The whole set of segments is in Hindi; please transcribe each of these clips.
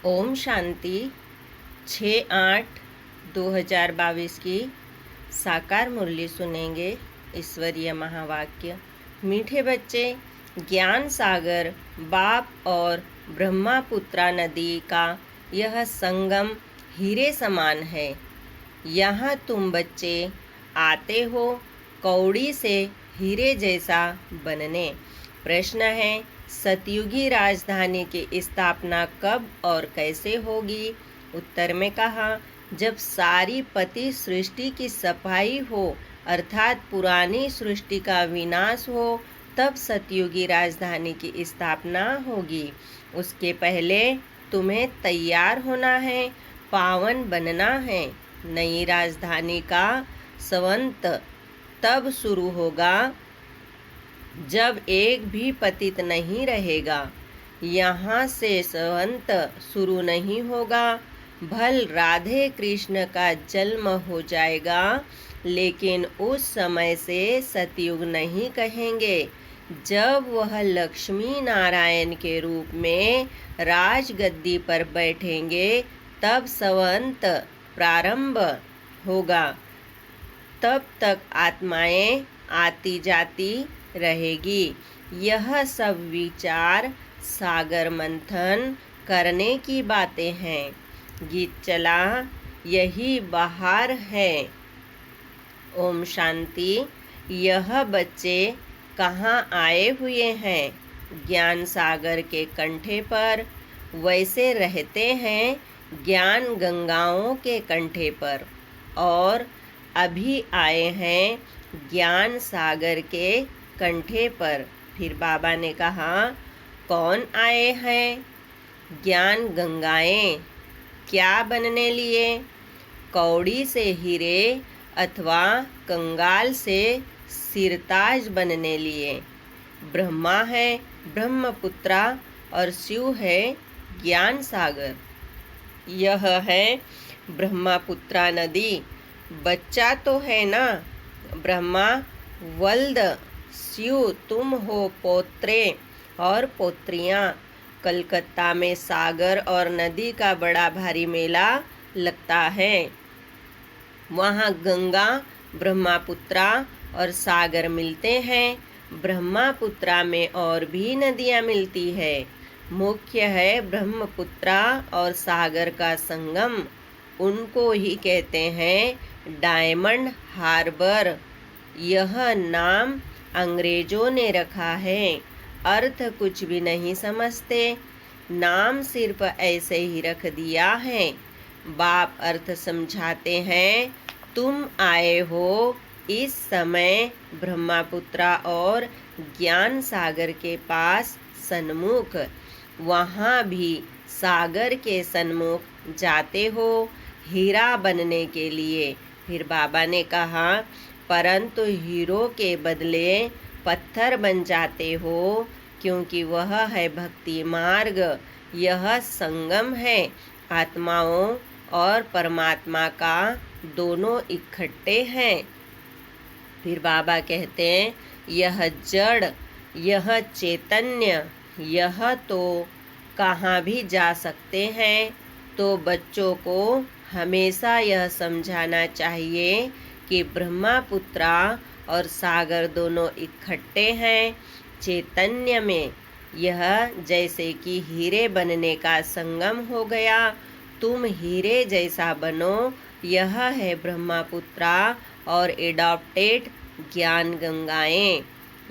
ओम शांति 6/8/2022 की साकार मुरली सुनेंगे। ईश्वरीय महावाक्य। मीठे बच्चे, ज्ञान सागर बाप और ब्रह्मपुत्रा नदी का यह संगम हीरे समान है। यहाँ तुम बच्चे आते हो कौड़ी से हीरे जैसा बनने। प्रश्न है, सतयुगी राजधानी की स्थापना कब और कैसे होगी? उत्तर में कहा, जब सारी पति सृष्टि की सफाई हो अर्थात पुरानी सृष्टि का विनाश हो, तब सतयुगी राजधानी की स्थापना होगी। उसके पहले तुम्हें तैयार होना है, पावन बनना है। नई राजधानी का संवत तब शुरू होगा जब एक भी पतित नहीं रहेगा। यहाँ से संवत शुरू नहीं होगा। भल राधे कृष्ण का जन्म हो जाएगा, लेकिन उस समय से सतयुग नहीं कहेंगे। जब वह लक्ष्मी नारायण के रूप में राजगद्दी पर बैठेंगे, तब संवत प्रारंभ होगा। तब तक आत्माएं आती जाती रहेगी। यह सब विचार सागर मंथन करने की बातें हैं। गीत चला, यही बहार है। ओम शांति। यह बच्चे कहाँ आए हुए हैं? ज्ञान सागर के कंठे पर। वैसे रहते हैं ज्ञान गंगाओं के कंठे पर, और अभी आए हैं ज्ञान सागर के कंठे पर। फिर बाबा ने कहा, कौन आए हैं? ज्ञान गंगाएं। क्या बनने लिए? कौड़ी से हीरे अथवा कंगाल से सिरताज बनने लिए। ब्रह्मा है ब्रह्मपुत्रा और शिव है ज्ञान सागर। यह है ब्रह्मपुत्रा नदी। बच्चा तो है ना? ब्रह्मा वल्द, शिव तुम हो पोत्रे और पोत्रियाँ। कलकत्ता में सागर और नदी का बड़ा भारी मेला लगता है। वहाँ गंगा, ब्रह्मपुत्रा और सागर मिलते हैं। ब्रह्मपुत्रा में और भी नदियाँ मिलती है। मुख्य है ब्रह्मपुत्रा और सागर का संगम। उनको ही कहते हैं डायमंड हार्बर। यह नाम अंग्रेजों ने रखा है। अर्थ कुछ भी नहीं समझते, नाम सिर्फ ऐसे ही रख दिया है। बाप अर्थ समझाते हैं। तुम आए हो इस समय ब्रह्मपुत्रा और ज्ञान सागर के पास सन्मुख। वहाँ भी सागर के सन्मुख जाते हो हीरा बनने के लिए। फिर बाबा ने कहा, परंतु हीरो के बदले पत्थर बन जाते हो, क्योंकि वह है भक्ति मार्ग। यह संगम है आत्माओं और परमात्मा का, दोनों इकट्ठे हैं। फिर बाबा कहते हैं, यह जड़, यह चैतन्य, यह तो कहाँ भी जा सकते हैं। तो बच्चों को हमेशा यह समझाना चाहिए कि ब्रह्मपुत्रा और सागर दोनों इकट्ठे हैं चैतन्य में। यह जैसे कि हीरे बनने का संगम हो गया। तुम हीरे जैसा बनो। यह है ब्रह्मपुत्रा और एडॉप्टेड ज्ञान गंगाएं।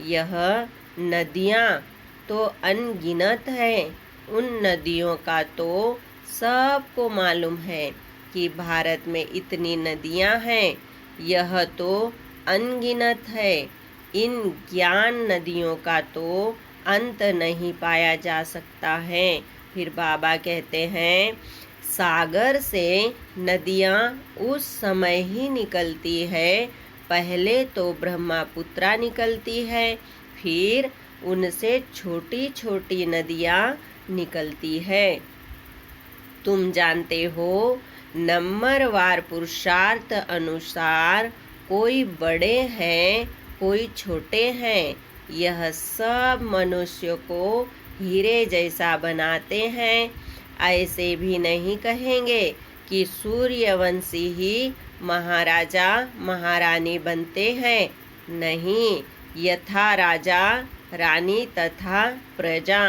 यह नदियाँ तो अनगिनत है। उन नदियों का तो सबको मालूम है कि भारत में इतनी नदियाँ हैं। यह तो अनगिनत है। इन ज्ञान नदियों का तो अंत नहीं पाया जा सकता है। फिर बाबा कहते हैं, सागर से नदियाँ उस समय ही निकलती है। पहले तो ब्रह्मपुत्रा निकलती है, फिर उनसे छोटी छोटी नदियाँ निकलती है। तुम जानते हो, नंबरवार पुरुषार्थ अनुसार कोई बड़े हैं, कोई छोटे हैं। यह सब मनुष्य को हीरे जैसा बनाते हैं। ऐसे भी नहीं कहेंगे कि सूर्यवंशी ही महाराजा महारानी बनते हैं। नहीं, यथा राजा रानी तथा प्रजा।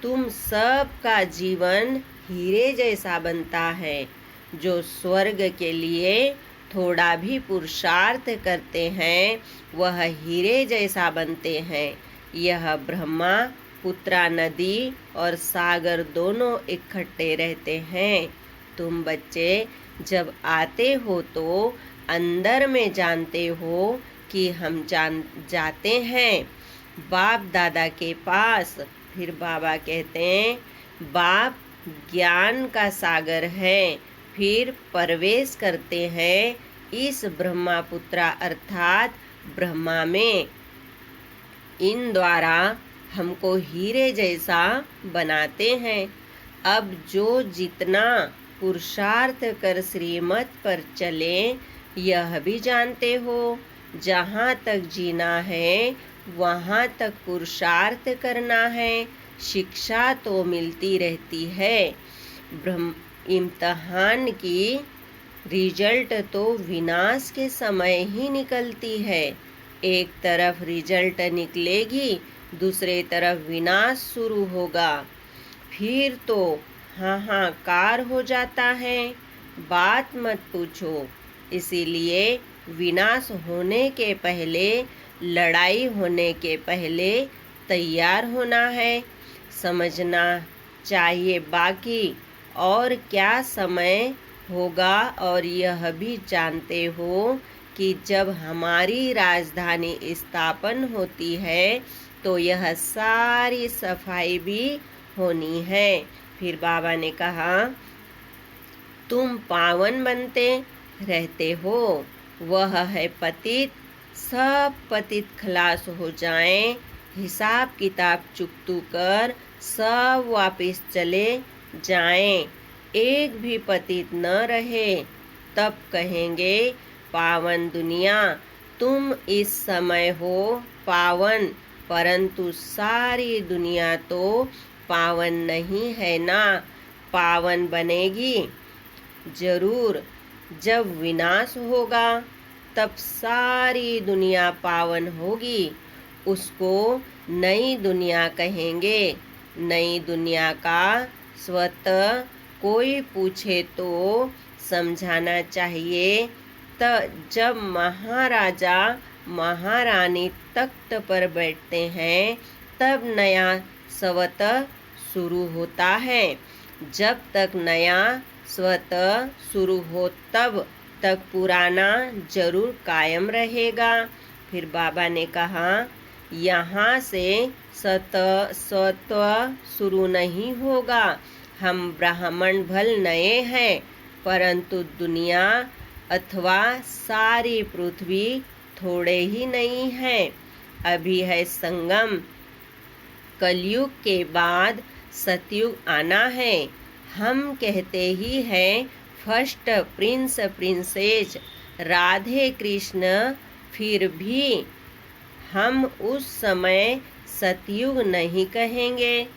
तुम सब का जीवन हीरे जैसा बनता है। जो स्वर्ग के लिए थोड़ा भी पुरुषार्थ करते हैं वह हीरे जैसा बनते हैं। यह ब्रह्मा पुत्रा नदी और सागर दोनों इकट्ठे रहते हैं। तुम बच्चे जब आते हो तो अंदर में जानते हो कि हम जाते हैं बाप दादा के पास। फिर बाबा कहते हैं बाप ज्ञान का सागर है। फिर प्रवेश करते हैं इस ब्रह्मापुत्रा अर्थात ब्रह्मा में। इन द्वारा हमको हीरे जैसा बनाते हैं। अब जो जितना पुरुषार्थ कर श्रीमत पर चले यह भी जानते हो। जहाँ तक जीना है वहाँ तक पुरुषार्थ करना है। शिक्षा तो मिलती रहती है। इम्तहान की रिजल्ट तो विनाश के समय ही निकलती है। एक तरफ रिजल्ट निकलेगी दूसरे तरफ विनाश शुरू होगा। फिर तो हाहाकार हो जाता है। बात मत पूछो। इसीलिए विनाश होने के पहले, लड़ाई होने के पहले तैयार होना है। समझना चाहिए बाकी और क्या समय होगा। और यह भी जानते हो कि जब हमारी राजधानी स्थापन होती है तो यह सारी सफाई भी होनी है। फिर बाबा ने कहा तुम पावन बनते रहते हो। वह है पतित। सब पतित खलास हो जाएं। हिसाब किताब चुकतू कर सब वापस चले जाएं। एक भी पतित न रहे। तब कहेंगे पावन दुनिया। तुम इस समय हो पावन, परंतु सारी दुनिया तो पावन नहीं है ना। पावन बनेगी जरूर। जब विनाश होगा तब सारी दुनिया पावन होगी। उसको नई दुनिया कहेंगे। नई दुनिया का स्वतः कोई पूछे तो समझाना चाहिए। जब महाराजा महारानी तख्त पर बैठते हैं तब नया स्वतः शुरू होता है। जब तक नया स्वतः शुरू हो तब तक पुराना जरूर कायम रहेगा। फिर बाबा ने कहा यहाँ से स्वतः शुरू नहीं होगा। हम ब्राह्मण भल नए हैं परंतु दुनिया अथवा सारी पृथ्वी थोड़े ही नहीं है। अभी है संगम। कलयुग के बाद सतयुग आना है। हम कहते ही हैं first Prince princess Radhe Krishna. फिर भी हम उस समय सतयुग नहीं कहेंगे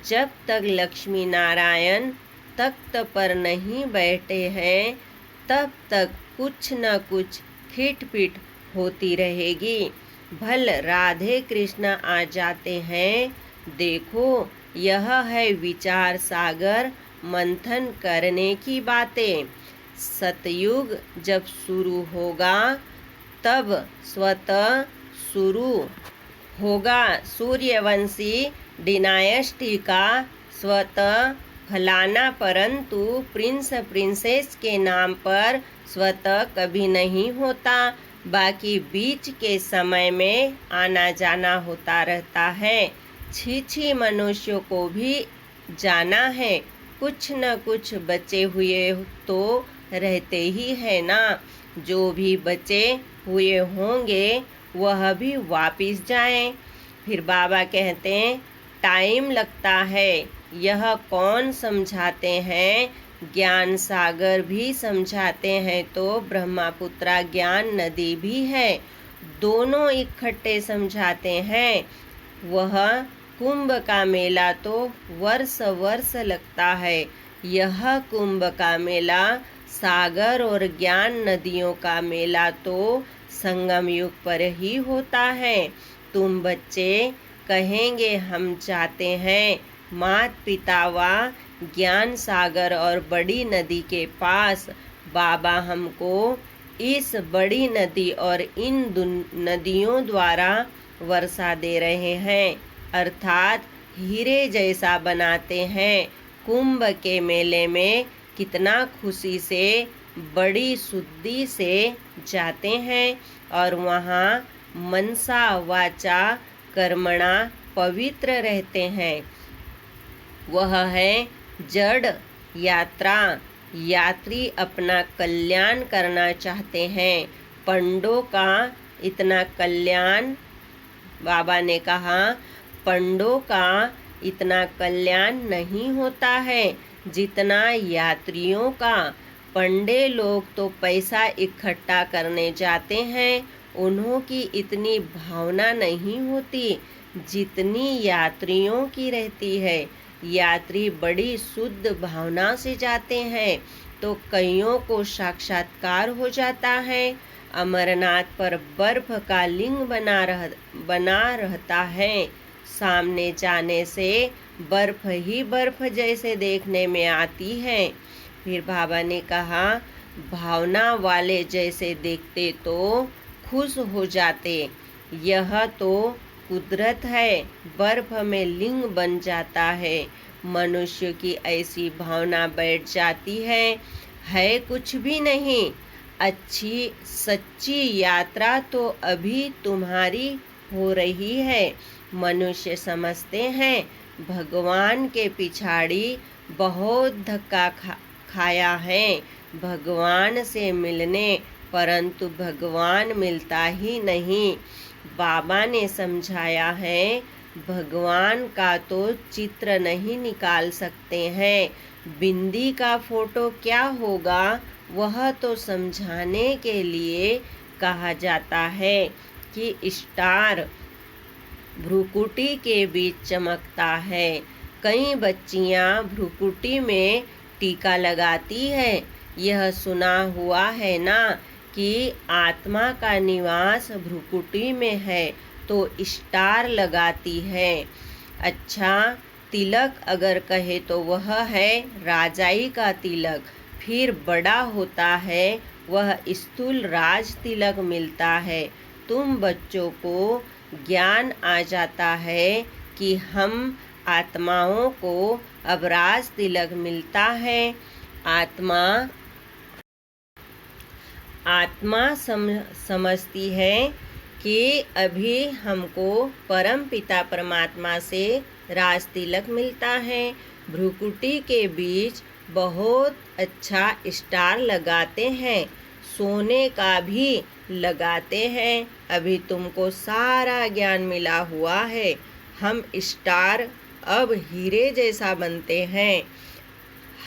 जब तक लक्ष्मी नारायण तख्त पर नहीं बैठे हैं। तब तक कुछ न कुछ खिटपिट होती रहेगी। भल राधे कृष्ण आ जाते हैं। देखो यह है विचार सागर मंथन करने की बातें। सतयुग जब शुरू होगा तब स्वतः शुरू होगा। सूर्यवंशी डिनायस्टी का स्वतः फलाना, परंतु प्रिंस प्रिंसेस के नाम पर स्वतः कभी नहीं होता। बाकी बीच के समय में आना जाना होता रहता है। छी मनुष्यों को भी जाना है। कुछ न कुछ बचे हुए तो रहते ही है ना। जो भी बचे हुए होंगे वह भी वापिस जाएं। फिर बाबा कहते हैं टाइम लगता है। यह कौन समझाते हैं? ज्ञान सागर भी समझाते हैं तो ब्रह्मपुत्रा ज्ञान नदी भी है। दोनों इकट्ठे समझाते हैं। वह कुंभ का मेला तो वर्ष वर्ष लगता है। यह कुंभ का मेला, सागर और ज्ञान नदियों का मेला तो संगम युग पर ही होता है। तुम बच्चे कहेंगे हम चाहते हैं मात पिता व ज्ञान सागर और बड़ी नदी के पास। बाबा हमको इस बड़ी नदी और इन नदियों द्वारा वर्षा दे रहे हैं, अर्थात हीरे जैसा बनाते हैं। कुंभ के मेले में कितना खुशी से, बड़ी शुद्धि से जाते हैं और वहाँ मनसा वाचा कर्मणा पवित्र रहते हैं। वह है जड़ यात्रा। यात्री अपना कल्याण करना चाहते हैं। पंडों का इतना कल्याण, बाबा ने कहा, पंडों का इतना कल्याण नहीं होता है जितना यात्रियों का। पंडे लोग तो पैसा इकट्ठा करने जाते हैं, उन्हों की इतनी भावना नहीं होती जितनी यात्रियों की रहती है। यात्री बड़ी शुद्ध भावना से जाते हैं तो कईयों को साक्षात्कार हो जाता है। अमरनाथ पर बर्फ का लिंग बना रहता है। सामने जाने से बर्फ ही बर्फ जैसे देखने में आती है। फिर बाबा ने कहा, भावना वाले जैसे देखते तो खुश हो जाते। यह तो कुदरत है, बर्फ में लिंग बन जाता है। मनुष्य की ऐसी भावना बैठ जाती है कुछ भी नहीं। अच्छी सच्ची यात्रा तो अभी तुम्हारी हो रही है। मनुष्य समझते हैं भगवान के पिछाड़ी बहुत धक्का खाया है भगवान से मिलने, परंतु भगवान मिलता ही नहीं। बाबा ने समझाया है भगवान का तो चित्र नहीं निकाल सकते हैं, बिंदी का फोटो क्या होगा वह तो समझाने के लिए कहा जाता है कि स्टार भ्रुकुटी के बीच चमकता है। कई बच्चियां भ्रुकुटी में टीका लगाती है। यह सुना हुआ है ना कि आत्मा का निवास भ्रुकुटी में है तो स्टार लगाती है। अच्छा, तिलक अगर कहे तो वह है राजाई का तिलक। फिर बड़ा होता है वह स्थूल राज तिलक मिलता है। तुम बच्चों को ज्ञान आ जाता है कि हम आत्माओं को अब राज तिलक मिलता है। आत्मा समझती है कि अभी हमको परम पिता परमात्मा से राज तिलक मिलता है। भ्रुकुटी के बीच बहुत अच्छा स्टार लगाते हैं, सोने का भी लगाते हैं। अभी तुमको सारा ज्ञान मिला हुआ है। हम स्टार अब हीरे जैसा बनते हैं।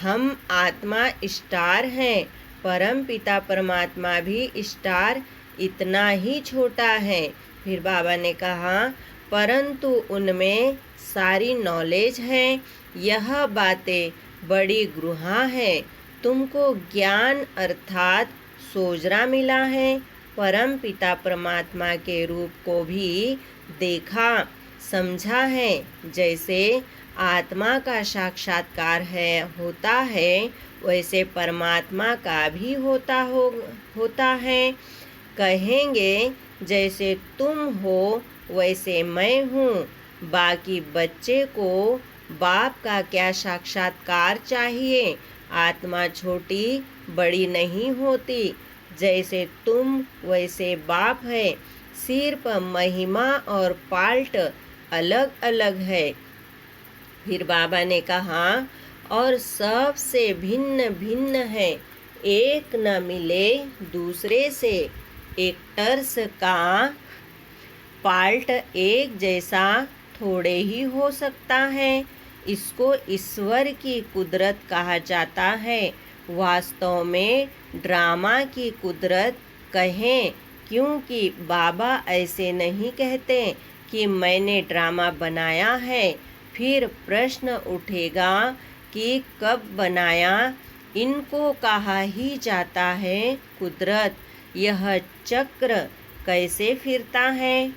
हम आत्मा स्टार हैं, परम पिता परमात्मा भी स्टार इतना ही छोटा है। फिर बाबा ने कहा, परंतु उनमें सारी नॉलेज है। यह बातें बड़ी गूढ़ा है। तुमको ज्ञान अर्थात सोजरा मिला है। परम पिता परमात्मा के रूप को भी देखा समझा है। जैसे आत्मा का साक्षात्कार होता है वैसे परमात्मा का भी होता है। कहेंगे जैसे तुम हो वैसे मैं हूँ। बाकी बच्चे को बाप का क्या साक्षात्कार चाहिए। आत्मा छोटी बड़ी नहीं होती। जैसे तुम वैसे बाप है, सिर्फ महिमा और पाल्ट अलग अलग है। फिर बाबा ने कहा, और सबसे भिन्न भिन्न है, एक न मिले दूसरे से। एक्टर्स का पार्ट एक जैसा थोड़े ही हो सकता है। इसको ईश्वर की कुदरत कहा जाता है। वास्तव में ड्रामा की कुदरत कहें, क्योंकि बाबा ऐसे नहीं कहते कि मैंने ड्रामा बनाया है। फिर प्रश्न उठेगा कि कब बनाया, इनको कहा ही जाता है कुदरत। यह चक्र कैसे फिरता है,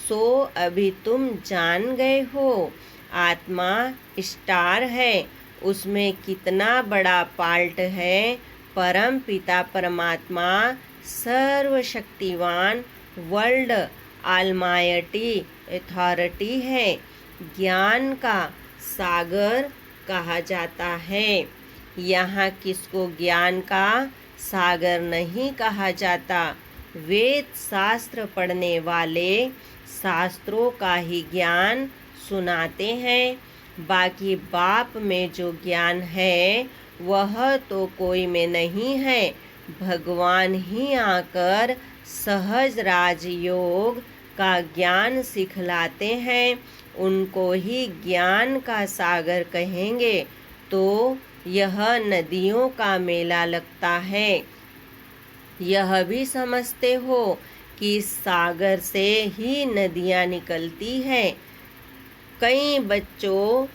सो अभी तुम जान गए हो। आत्मा स्टार है, उसमें कितना बड़ा पार्ट है। परम पिता परमात्मा सर्वशक्तिवान वर्ल्ड ऑलमाइटी अथॉरिटी है। ज्ञान का सागर कहा जाता है। यहाँ किसको ज्ञान का सागर नहीं कहा जाता। वेद शास्त्र पढ़ने वाले शास्त्रों का ही ज्ञान सुनाते हैं। बाकी बाप में जो ज्ञान है वह तो कोई में नहीं है। भगवान ही आकर सहज राजयोग का ज्ञान सिखलाते हैं। उनको ही ज्ञान का सागर कहेंगे। तो यह नदियों का मेला लगता है। यह भी समझते हो कि सागर से ही नदियाँ निकलती हैं। कई बच्चों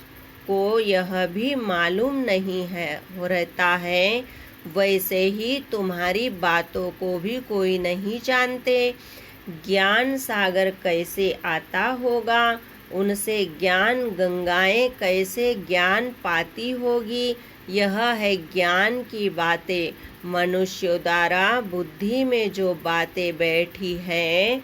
को यह भी मालूम नहीं है हो रहता है। वैसे ही तुम्हारी बातों को भी कोई नहीं जानते। ज्ञान सागर कैसे आता होगा, उनसे ज्ञान गंगाएं कैसे ज्ञान पाती होगी। यह है ज्ञान की बातें। मनुष्य द्वारा बुद्धि में जो बातें बैठी है,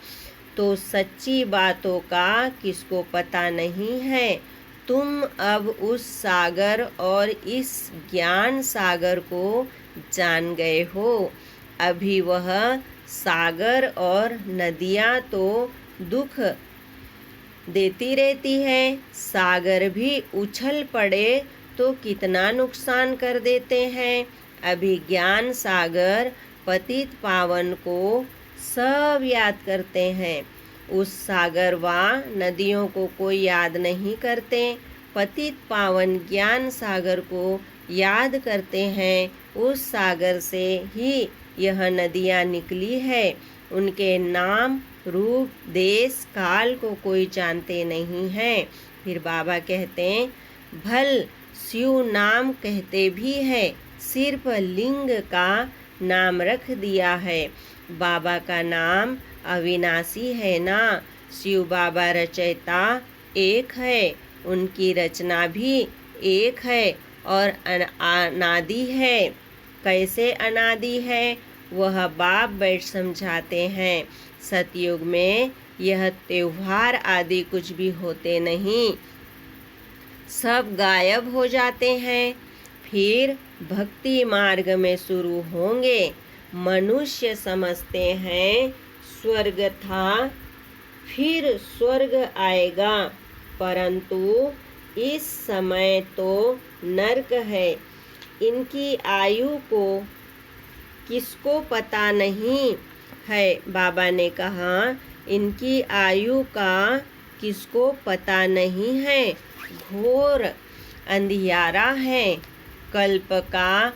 तो सच्ची बातों का किसको पता नहीं है। तुम अब उस सागर और इस ज्ञान सागर को जान गए हो। अभी वह सागर और नदियाँ तो दुख देती रहती है। सागर भी उछल पड़े तो कितना नुकसान कर देते हैं। अभी ज्ञान सागर पतित पावन को सब याद करते हैं। उस सागर व नदियों को कोई याद नहीं करते। पतित पावन ज्ञान सागर को याद करते हैं। उस सागर से ही यह नदियाँ निकली है। उनके नाम रूप देश काल को कोई जानते नहीं है। फिर बाबा कहते हैं, भल शिव नाम कहते भी है, सिर्फ लिंग का नाम रख दिया है। बाबा का नाम अविनाशी है ना। शिव बाबा रचयिता एक है, उनकी रचना भी एक है और अनादि है। कैसे अनादि है वह बाप बैठ समझाते हैं। सतयुग में यह त्योहार आदि कुछ भी होते नहीं, सब गायब हो जाते हैं। फिर भक्ति मार्ग में शुरू होंगे। मनुष्य समझते हैं स्वर्ग था, फिर स्वर्ग आएगा, परंतु इस समय तो नरक है। इनकी आयु को किसको पता नहीं है। बाबा ने कहा, इनकी आयु का किसको पता नहीं है। घोर अंधियारा है कल्प का।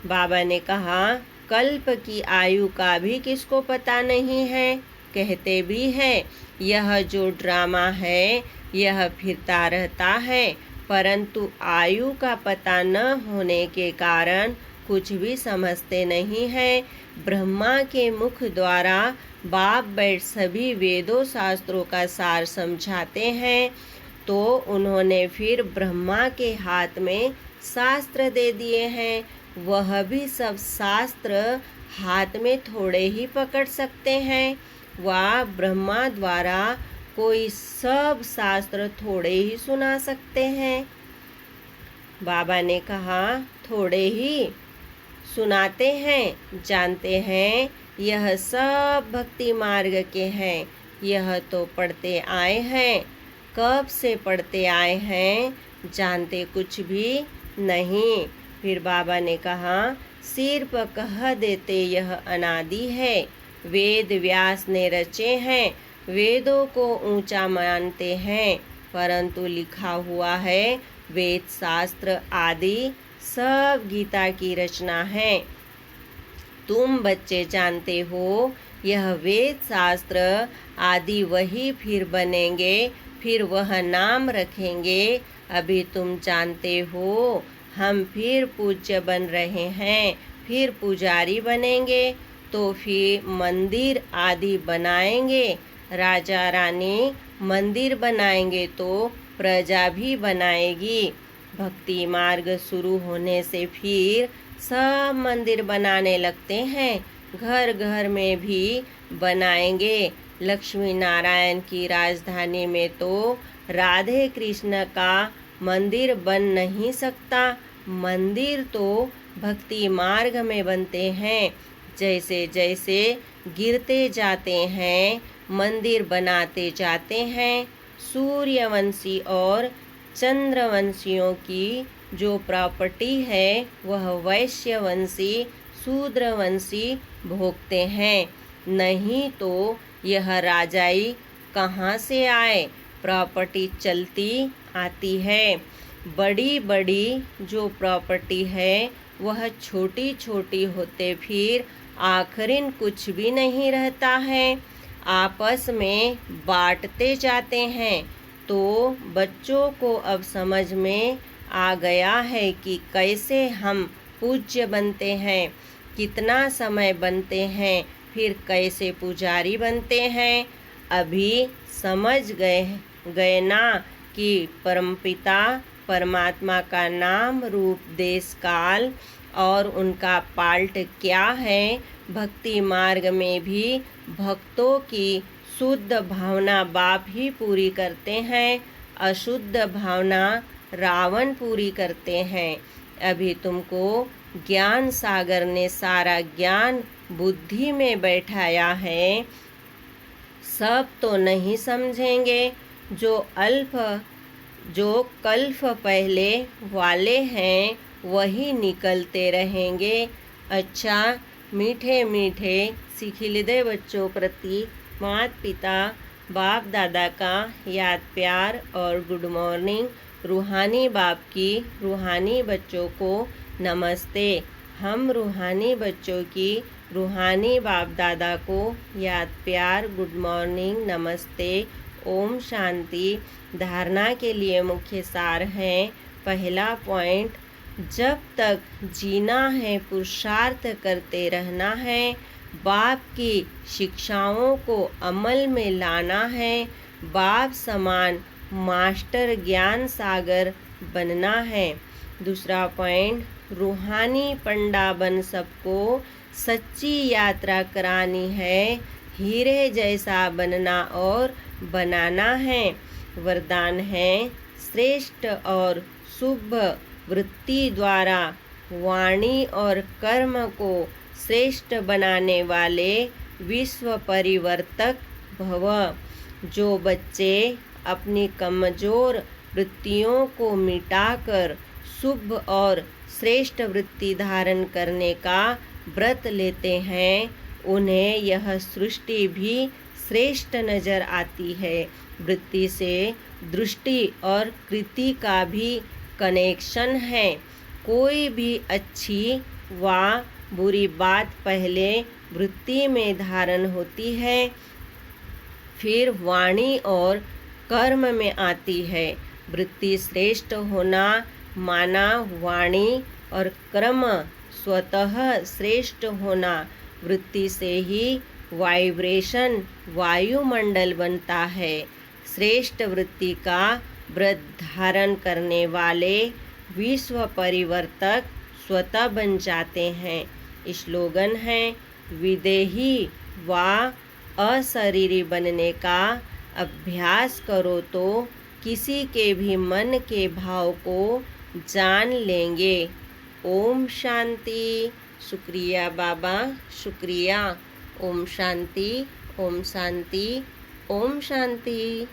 बाबा ने कहा, कल्प की आयु का भी किसको पता नहीं है। कहते भी है यह जो ड्रामा है यह फिरता रहता है, परंतु आयु का पता न होने के कारण कुछ भी समझते नहीं है। ब्रह्मा के मुख द्वारा बाप बैठ सभी वेदों शास्त्रों का सार समझाते हैं। तो उन्होंने फिर ब्रह्मा के हाथ में शास्त्र दे दिए हैं। वह भी सब शास्त्र हाथ में थोड़े ही पकड़ सकते हैं। वह ब्रह्मा द्वारा कोई सब शास्त्र थोड़े ही सुना सकते हैं। बाबा ने कहा, थोड़े ही सुनाते हैं। जानते हैं यह सब भक्ति मार्ग के हैं। यह तो पढ़ते आए हैं। कब से पढ़ते आए हैं, जानते कुछ भी नहीं। फिर बाबा ने कहा, सिर्फ कह देते यह अनादि है। वेद व्यास ने रचे हैं, वेदों को ऊंचा मानते हैं, परंतु लिखा हुआ है वेद शास्त्र आदि सब गीता की रचना है। तुम बच्चे जानते हो यह वेद शास्त्र आदि वही फिर बनेंगे, फिर वह नाम रखेंगे। अभी तुम जानते हो हम फिर पूज्य बन रहे हैं, फिर पुजारी बनेंगे, तो फिर मंदिर आदि बनाएंगे। राजा रानी मंदिर बनाएंगे तो प्रजा भी बनाएगी। भक्ति मार्ग शुरू होने से फिर सब मंदिर बनाने लगते हैं, घर घर में भी बनाएंगे। लक्ष्मी नारायण की राजधानी में तो राधे कृष्ण का मंदिर बन नहीं सकता। मंदिर तो भक्ति मार्ग में बनते हैं। जैसे जैसे गिरते जाते हैं, मंदिर बनाते जाते हैं। सूर्यवंशी और चंद्रवंशियों की जो प्रॉपर्टी है वह वैश्यवंशी शूद्रवंशी भोगते हैं। नहीं तो यह राजाई कहाँ से आए? प्रॉपर्टी चलती आती है। बड़ी बड़ी जो प्रॉपर्टी है वह छोटी छोटी होते फिर आखिरिन कुछ भी नहीं रहता है, आपस में बांटते जाते हैं। तो बच्चों को अब समझ में आ गया है कि कैसे हम पूज्य बनते हैं, कितना समय बनते हैं, फिर कैसे पुजारी बनते हैं। अभी समझ गए ना कि परमपिता परमात्मा का नाम रूप देश काल और उनका पाल्ट क्या है। भक्ति मार्ग में भी भक्तों की शुद्ध भावना बाप ही पूरी करते हैं, अशुद्ध भावना रावण पूरी करते हैं। अभी तुमको ज्ञान सागर ने सारा ज्ञान बुद्धि में बैठाया है। सब तो नहीं समझेंगे, जो कल्प पहले वाले हैं वही निकलते रहेंगे। अच्छा, मीठे मीठे सिखिलिदे बच्चों प्रति माता पिता बाप दादा का याद प्यार और गुड मॉर्निंग। रूहानी बाप की रूहानी बच्चों को नमस्ते। हम रूहानी बच्चों की रूहानी बाप दादा को याद प्यार गुड मॉर्निंग नमस्ते ओम शांति। धारणा के लिए मुख्य सार है। पहला पॉइंट, जब तक जीना है पुरुषार्थ करते रहना है, बाप की शिक्षाओं को अमल में लाना है, बाप समान मास्टर ज्ञान सागर बनना है। दूसरा पॉइंट, रूहानी पंडा बन सबको सच्ची यात्रा करानी है, हीरे जैसा बनना और बनाना है। वरदान है, श्रेष्ठ और शुभ वृत्ति द्वारा वाणी और कर्म को श्रेष्ठ बनाने वाले विश्व परिवर्तक भव। जो बच्चे अपनी कमजोर वृत्तियों को मिटाकर शुभ और श्रेष्ठ वृत्ति धारण करने का व्रत लेते हैं, उन्हें यह सृष्टि भी श्रेष्ठ नजर आती है। वृत्ति से दृष्टि और कृति का भी कनेक्शन है। कोई भी अच्छी व बुरी बात पहले वृत्ति में धारण होती है, फिर वाणी और कर्म में आती है। वृत्ति श्रेष्ठ होना माना वाणी और कर्म स्वतः श्रेष्ठ होना। वृत्ति से ही वाइब्रेशन वायुमंडल बनता है। श्रेष्ठ वृत्ति का व्रत धारण करने वाले विश्व परिवर्तक स्वतः बन जाते हैं। स्लोगन है, विदेही व अशरीरी बनने का अभ्यास करो तो किसी के भी मन के भाव को जान लेंगे। ओम शांति। शुक्रिया बाबा, शुक्रिया। ओम शांति, ओम शांति, ओम शांति।